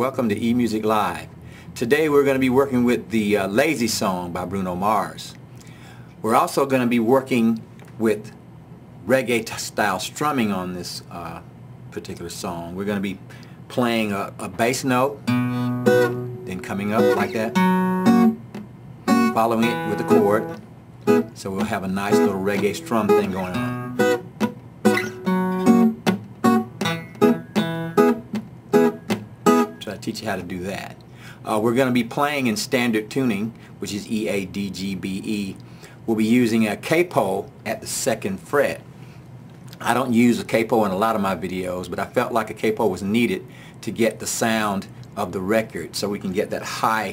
welcome to EEMusicLIVE. Today we're going to be working with the Lazy Song by Bruno Mars. We're also going to be working with reggae style strumming on this particular song. We're going to be playing a bass note, then coming up like that, following it with a chord. So we'll have a nice little reggae strum thing going on. Try to teach you how to do that. We're going to be playing in standard tuning, which is E, A, D, G, B, E. We'll be using a capo at the 2nd fret. I don't use a capo in a lot of my videos, but I felt like a capo was needed to get the sound of the record so we can get that high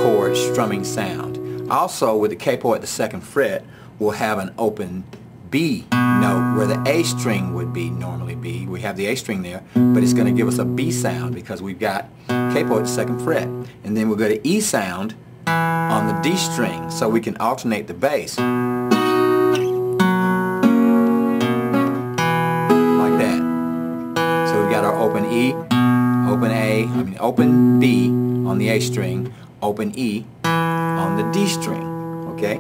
chord strumming sound. Also, with the capo at the 2nd fret, we'll have an open B note where the A string would be normally B. We have the A string there, but it's going to give us a B sound because we've got capo at the 2nd fret. And then we'll go to E sound on the D string so we can alternate the bass. Like that. So we've got our open E, open A, open B on the A string, open E on the D string. Okay?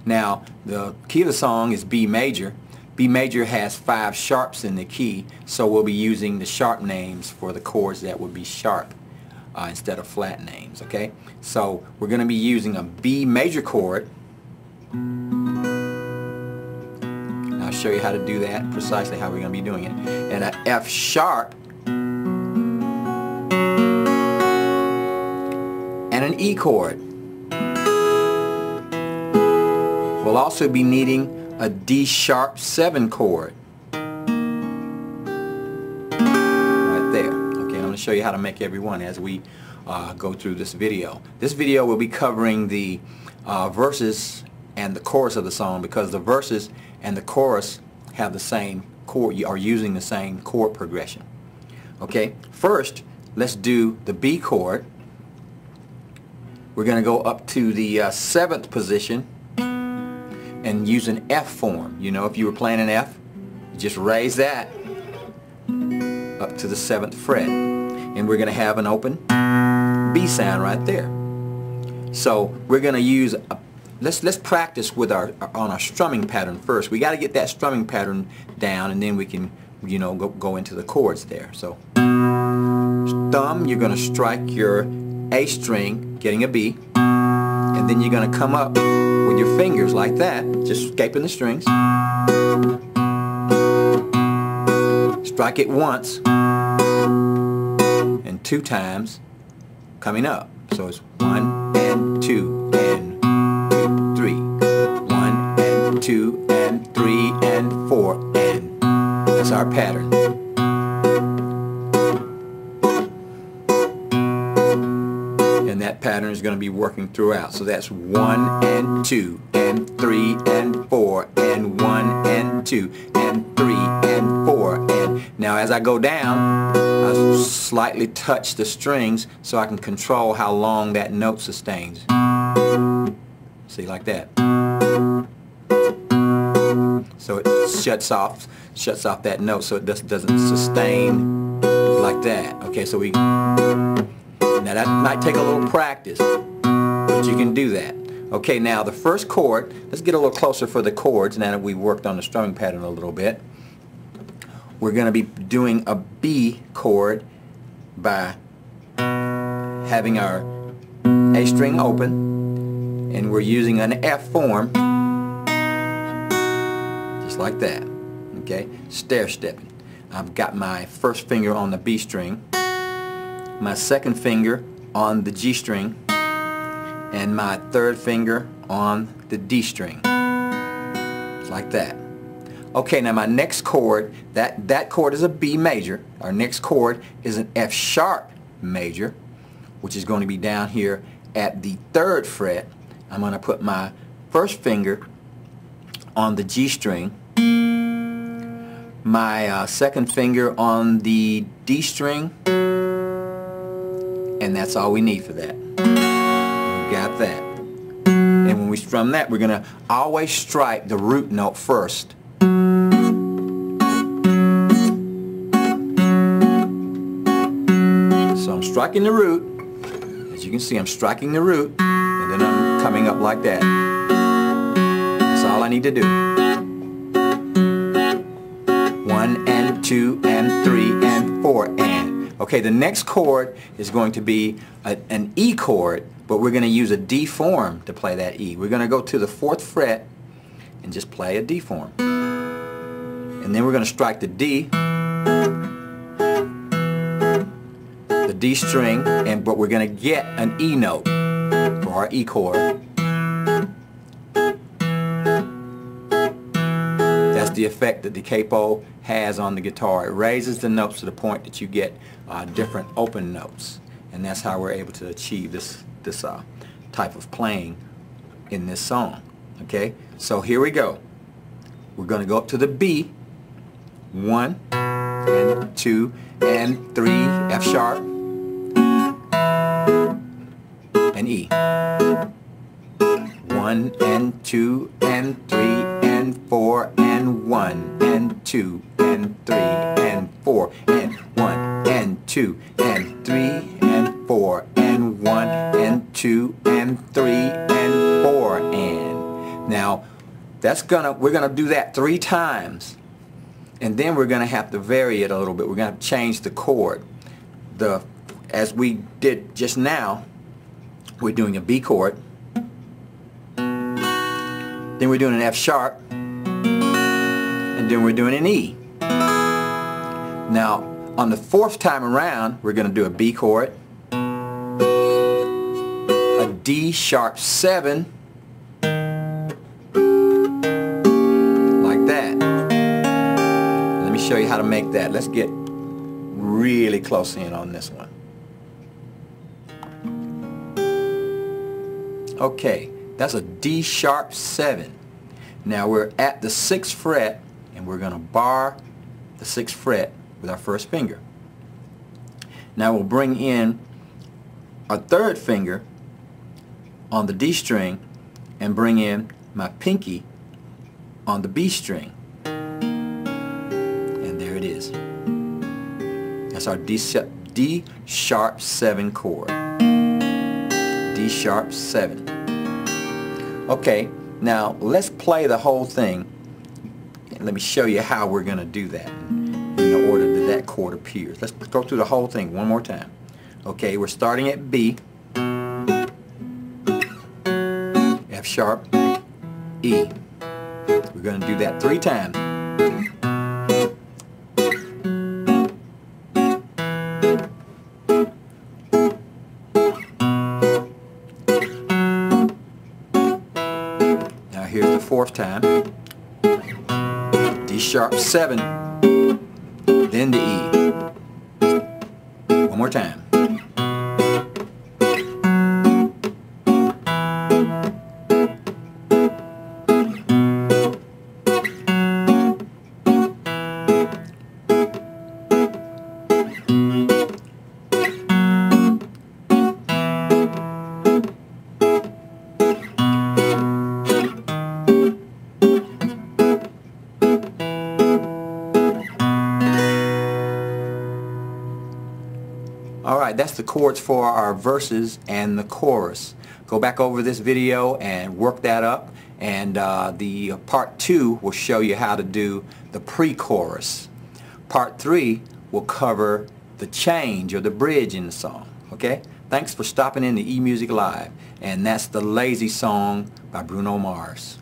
Now, the key of the song is B major. B major has 5 sharps in the key, so we'll be using the sharp names for the chords that would be sharp instead of flat names, okay? So we're going to be using a B major chord. And I'll show you how to do that, precisely how we're going to be doing it. And an F sharp and an E chord. We'll also be needing a D sharp 7 chord. Right there. Okay, I'm going to show you how to make every one as we go through this video. This video will be covering the verses and the chorus of the song because the verses and the chorus have the same chord, are using the same chord progression. Okay, first let's do the B chord. We're going to go up to the 7th position and use an F form. You know, if you were playing an F, you just raise that up to the 7th fret. And we're going to have an open B sound right there. So we're going to use, let's practice with on our strumming pattern first. We got to get that strumming pattern down and then we can, you know, go into the chords there. So thumb, you're going to strike your A string, getting a B, and then you're going to come up with your fingers like that, just scraping the strings. Strike it once and 2 times coming up. So it's 1 and 2 and 3. 1 and 2 and 3 and 4 and that's our pattern. And that pattern is going to be working throughout. So that's 1 and 2 and 3 and 4 and 1 and 2 and 3 and 4 and now as I go down I slightly touch the strings so I can control how long that note sustains. See, like that. So it shuts off that note so it doesn't sustain like that. Okay, so now that might take a little practice, but you can do that. Okay, now the first chord, let's get a little closer for the chords now that we've worked on the strumming pattern a little bit. We're going to be doing a B chord by having our A string open, and we're using an F form, just like that. Okay, stair stepping. I've got my first finger on the B string, my 2nd finger on the G string, and my 3rd finger on the D string. Just like that. Okay, now my next chord, that chord is a B major. Our next chord is an F sharp major, which is going to be down here at the 3rd fret. I'm going to put my first finger on the G string, my 2nd finger on the D string, and that's all we need for that. We got that. And when we strum that, we're going to always strike the root note first. So I'm striking the root. As you can see, I'm striking the root, and then I'm coming up like that. That's all I need to do. 1 and 2 and 3 and 4 and. Okay, the next chord is going to be an E chord, but we're going to use a D form to play that E. We're going to go to the 4th fret and just play a D form. And then we're going to strike the D, the D string, but we're going to get an E note for our E chord. That's the effect that the capo has on the guitar. It raises the notes to the point that you get different open notes, and that's how we're able to achieve this type of playing in this song. Okay, so here we go. We're going to go up to the B, 1 and 2 and 3, F sharp, and E. 1 and 2 and 3 and 4 and 1 and 2 and 3 and 4 and 1 and 2 and 3 and 4 and 1 and 2 and 3 and 4 and. Now we're gonna do that 3 times, and then we're gonna have to vary it a little bit. We're gonna have to change the chord. As we did just now, we're doing a B chord, then we're doing an F sharp, and then we're doing an E. Now on the 4th time around, we're going to do a B chord, a D sharp 7, like that. Let me show you how to make that. Let's get really close in on this one. Okay, that's a D sharp 7. Now we're at the 6th fret, and we're going to bar the 6th fret with our 1st finger. Now we'll bring in our 3rd finger on the D string and bring in my pinky on the B string. And there it is. That's our D sharp 7 chord. D sharp 7. Okay, now let's play the whole thing, and let me show you how we're going to do that in the order that chord appears. Let's go through the whole thing one more time. Okay, we're starting at B, F sharp, E. We're going to do that 3 times. Here's the 4th time. D sharp 7, then the E. One more time. Alright, that's the chords for our verses and the chorus. Go back over this video and work that up, and the part 2 will show you how to do the pre-chorus. Part 3 will cover the change or the bridge in the song. Okay? Thanks for stopping in to EEMusicLIVE, and that's the Lazy Song by Bruno Mars.